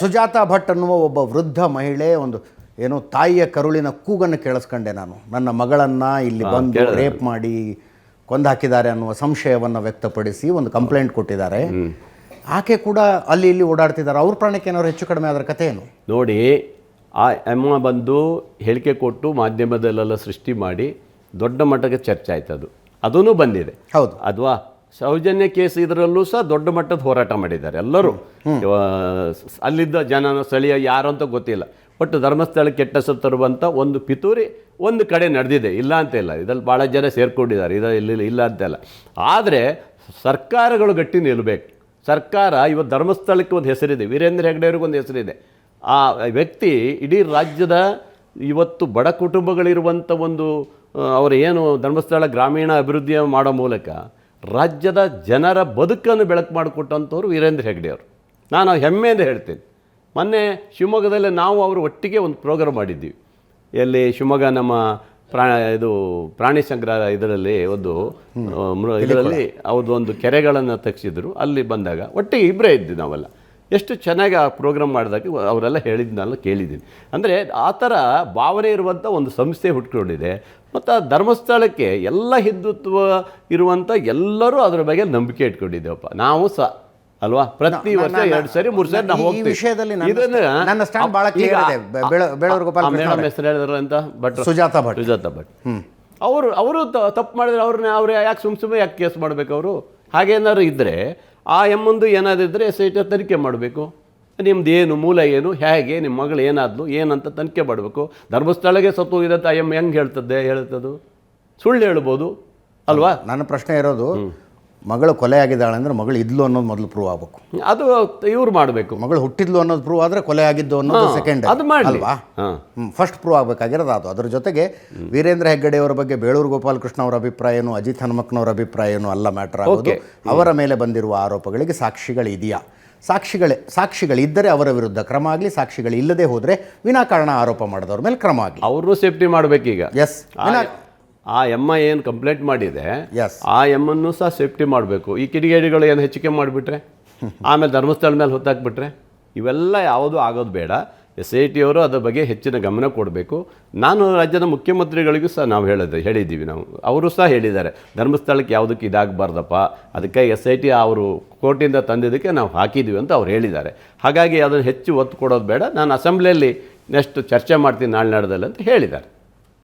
ಸುಜಾತಾ ಭಟ್ ಅನ್ನುವ ಒಬ್ಬ ವೃದ್ಧ ಮಹಿಳೆ ಒಂದು ಏನೋ ತಾಯಿಯ ಕರುಳಿನ ಕೂಗನ್ನು ಕೇಳಿಸ್ಕೊಂಡೆ ನಾನು. ನನ್ನ ಮಗಳನ್ನು ಇಲ್ಲಿ ಬಂದು ರೇಪ್ ಮಾಡಿ ಕೊಂದು ಹಾಕಿದ್ದಾರೆ ಅನ್ನುವ ಸಂಶಯವನ್ನು ವ್ಯಕ್ತಪಡಿಸಿ ಒಂದು ಕಂಪ್ಲೇಂಟ್ ಕೊಟ್ಟಿದ್ದಾರೆ. ಆಕೆ ಕೂಡ ಅಲ್ಲಿ ಇಲ್ಲಿ ಓಡಾಡ್ತಿದ್ದಾರೆ. ಅವ್ರ ಪ್ರಾಣಕ್ಕೆ ಏನಾದ್ರು ಹೆಚ್ಚು ಕಡಿಮೆ ಅದರ ಕಥೆ ಏನು ನೋಡಿ. ಆ ಅಮ್ಮ ಬಂದು ಹೇಳಿಕೆ ಕೊಟ್ಟು ಮಾಧ್ಯಮದಲ್ಲೆಲ್ಲ ಸೃಷ್ಟಿ ಮಾಡಿ ದೊಡ್ಡ ಮಟ್ಟಕ್ಕೆ ಚರ್ಚೆ ಆಯ್ತು. ಅದೂ ಬಂದಿದೆ. ಹೌದು ಅಲ್ವಾ? ಸೌಜನ್ಯ ಕೇಸ್ ಇದರಲ್ಲೂ ಸಹ ದೊಡ್ಡ ಮಟ್ಟದ ಹೋರಾಟ ಮಾಡಿದ್ದಾರೆ ಎಲ್ಲರೂ. ಅಲ್ಲಿದ್ದ ಜನ ಸ್ಥಳೀಯ ಯಾರು ಅಂತ ಗೊತ್ತಿಲ್ಲ. ಬಟ್ ಧರ್ಮಸ್ಥಳಕ್ಕೆ ಕೆಟ್ಟ ಹೆಸರು ತರುವಂಥ ಒಂದು ಪಿತೂರಿ ಒಂದು ಕಡೆ ನಡೆದಿದೆ, ಇಲ್ಲ ಅಂತಿಲ್ಲ. ಇದರಲ್ಲಿ ಭಾಳ ಜನ ಸೇರ್ಕೊಂಡಿದ್ದಾರೆ, ಇದರಲ್ಲಿ ಇಲ್ಲ ಅಂತೆಲ್ಲ. ಆದರೆ ಸರ್ಕಾರಗಳು ಗಟ್ಟಿ ನಿಲ್ಲಬೇಕು. ಸರ್ಕಾರ ಇವತ್ತು ಧರ್ಮಸ್ಥಳಕ್ಕೆ ಒಂದು ಹೆಸರಿದೆ, ವೀರೇಂದ್ರ ಹೆಗ್ಗಡೆಯವ್ರಿಗೆ ಒಂದು ಹೆಸರಿದೆ. ಆ ವ್ಯಕ್ತಿ ಇಡೀ ರಾಜ್ಯದ ಇವತ್ತು ಬಡ ಕುಟುಂಬಗಳಿರುವಂಥ ಒಂದು ಅವರು ಏನು ಧರ್ಮಸ್ಥಳ ಗ್ರಾಮೀಣ ಅಭಿವೃದ್ಧಿ ಮಾಡೋ ಮೂಲಕ ರಾಜ್ಯದ ಜನರ ಬದುಕನ್ನು ಬೆಳಕು ಮಾಡಿಕೊಟ್ಟಂಥವ್ರು ವೀರೇಂದ್ರ ಹೆಗ್ಗಡೆಯವರು. ನಾನು ಹೆಮ್ಮೆಯಿಂದ ಹೇಳ್ತೀನಿ. ಮೊನ್ನೆ ಶಿವಮೊಗ್ಗದಲ್ಲಿ ನಾವು ಅವರು ಒಟ್ಟಿಗೆ ಒಂದು ಪ್ರೋಗ್ರಾಮ್ ಮಾಡಿದ್ದೀವಿ. ಎಲ್ಲಿ ಶಿವಮೊಗ್ಗ ನಮ್ಮ ಪ್ರಾಣಿ ಸಂಗ್ರಹ ಇದರಲ್ಲಿ ಇದರಲ್ಲಿ ಅವ್ರದ್ದು ಒಂದು ಕೆರೆಗಳನ್ನು ತೆಗೆಸಿದ್ರು. ಅಲ್ಲಿ ಬಂದಾಗ ಒಟ್ಟಿಗೆ ಇಬ್ಬರೇ ಇದ್ವಿ ನಾವೆಲ್ಲ. ಎಷ್ಟು ಚೆನ್ನಾಗಿ ಆ ಪ್ರೋಗ್ರಾಮ್ ಮಾಡಿದಾಗ ಅವರೆಲ್ಲ ಹೇಳಿದ್ದನ್ನೆಲ್ಲ ಕೇಳಿದ್ದೀನಿ. ಅಂದರೆ ಆ ಥರ ಭಾವನೆ ಇರುವಂಥ ಒಂದು ಸಂಸ್ಥೆ ಹುಟ್ಕೊಂಡಿದೆ. ಮತ್ತು ಆ ಧರ್ಮಸ್ಥಳಕ್ಕೆ ಎಲ್ಲ ಹಿಂದುತ್ವ ಇರುವಂಥ ಎಲ್ಲರೂ ಅದರ ಬಗ್ಗೆ ನಂಬಿಕೆ ಇಟ್ಕೊಂಡಿದ್ದೇವಪ್ಪ. ನಾವು ಸಹ ಅಲ್ವಾ, ಪ್ರತಿ ವರ್ಷ 2 ಸರಿ 3 ಸರಿ ನಾವು ಹೋಗ್ತೀವಿ. ಮೇಡಮ್ ಹೆಸರು ಹೇಳಿದ್ರು ಅಂತ ಭಟ್, ಸುಜಾತಾ ಭಟ್. ಅವರು ತಪ್ಪು ಮಾಡಿದ್ರೆ ಅವ್ರು ಯಾಕೆ ಸುಮ್ಮನೆ ಯಾಕೆ ಕೇಸ್ ಮಾಡಬೇಕು? ಅವರು ಹಾಗೇನಾದ್ರು ಇದ್ದರೆ ಆ ಎಮ್ಮಂದು ಏನಾದಿದ್ದರೆ SIT ತನಿಖೆ ಮಾಡಬೇಕು. ನಿಮ್ದು ಏನು ಮೂಲ ಏನು, ಹೇಗೆ ನಿಮ್ಮ ಮಗಳು ಏನಾದ್ಲು ಏನಂತ ತನಿಖೆ ಮಾಡಬೇಕು. ಧರ್ಮಸ್ಥಳಕ್ಕೆ ಸತ್ತು ಹೋಗಿದೆ ಅಂತ ಎಮ್ಮ ಹೆಂಗೆ ಹೇಳ್ತದ್ದು? ಸುಳ್ಳು ಹೇಳ್ಬೋದು ಅಲ್ವಾ? ನನ್ನ ಪ್ರಶ್ನೆ ಇರೋದು, ಮಗಳು ಕೊಲೆ ಆಗಿದ್ದಾಳೆ ಅಂದರೆ ಮಗಳು ಇದ್ಲು ಅನ್ನೋದು ಮೊದಲು ಪ್ರೂವ್ ಆಗಬೇಕು. ಅದು ಇವ್ರು ಮಾಡಬೇಕು. ಮಗಳು ಹುಟ್ಟಿದ್ಲು ಅನ್ನೋದು ಪ್ರೂವ್ ಆದರೆ ಕೊಲೆ ಆಗಿದ್ದು ಅನ್ನೋದು ಸೆಕೆಂಡ್ ಅಲ್ವಾ? ಫಸ್ಟ್ ಪ್ರೂವ್ ಆಗಬೇಕಾಗಿರೋದು ಅದು. ಅದ್ರ ಜೊತೆಗೆ ವೀರೇಂದ್ರ ಹೆಗ್ಗಡೆಯವರ ಬಗ್ಗೆ ಬೇಳೂರು ಗೋಪಾಲಕೃಷ್ಣ ಅವರ ಅಭಿಪ್ರಾಯ ಏನು, ಅಜಿತ್ ಹನುಮಕ್ನವರ ಅಭಿಪ್ರಾಯ ಏನು ಅಲ್ಲ ಮ್ಯಾಟರ್ ಆಗೋದು. ಅವರ ಮೇಲೆ ಬಂದಿರುವ ಆರೋಪಗಳಿಗೆ ಸಾಕ್ಷಿಗಳಿದೆಯಾ? ಸಾಕ್ಷಿಗಳಿದ್ದರೆ ಅವರ ವಿರುದ್ಧ ಕ್ರಮ ಆಗಲಿ, ಸಾಕ್ಷಿಗಳಿಲ್ಲದೆ ಹೋದರೆ ವಿನಾಕಾರಣ ಆರೋಪ ಮಾಡಿದವ್ರ ಮೇಲೆ ಕ್ರಮ ಆಗಲಿ. ಅವ್ರನ್ನೂ ಸೇಫ್ಟಿ ಮಾಡಬೇಕೀಗ. ಎಸ್, ಆ ಎಮ್ಮ ಏನು ಕಂಪ್ಲೇಂಟ್ ಮಾಡಿದೆ ಆ ಎಮ್ಮನ್ನು ಸಹ ಸೇಫ್ಟಿ ಮಾಡಬೇಕು. ಈ ಕಿಡಿಗೇಡಿಗಳು ಏನು ಹೆಚ್ಚಿಗೆ ಮಾಡಿಬಿಟ್ರೆ ಆಮೇಲೆ ಧರ್ಮಸ್ಥಳ ಮೇಲೆ ಹೊತ್ತಾಕ್ಬಿಟ್ರೆ ಇವೆಲ್ಲ ಯಾವುದೂ ಆಗೋದು ಬೇಡ. SIT ಅವರು ಅದ್ರ ಬಗ್ಗೆ ಹೆಚ್ಚಿನ ಗಮನ ಕೊಡಬೇಕು. ನಾನು ರಾಜ್ಯದ ಮುಖ್ಯಮಂತ್ರಿಗಳಿಗೂ ಸಹ ನಾವು ಹೇಳಿದ್ದೀವಿ. ಅವರು ಸಹ ಹೇಳಿದ್ದಾರೆ ಧರ್ಮಸ್ಥಳಕ್ಕೆ ಯಾವುದಕ್ಕೆ ಇದಾಗಬಾರ್ದಪ್ಪ, ಅದಕ್ಕೆ SIT ಅವರು ಕೋರ್ಟಿಂದ ತಂದಿದ್ದಕ್ಕೆ ನಾವು ಹಾಕಿದ್ದೀವಿ ಅಂತ ಅವ್ರು ಹೇಳಿದ್ದಾರೆ. ಹಾಗಾಗಿ ಅದನ್ನು ಹೆಚ್ಚು ಒತ್ತು ಕೊಡೋದು ಬೇಡ, ನಾನು ಅಸೆಂಬ್ಲಿಯಲ್ಲಿ ನೆಕ್ಸ್ಟ್ ಚರ್ಚೆ ಮಾಡ್ತೀನಿ ನಾಳೆ ನಡೆದಲ್ಲಿ ಅಂತ ಹೇಳಿದ್ದಾರೆ.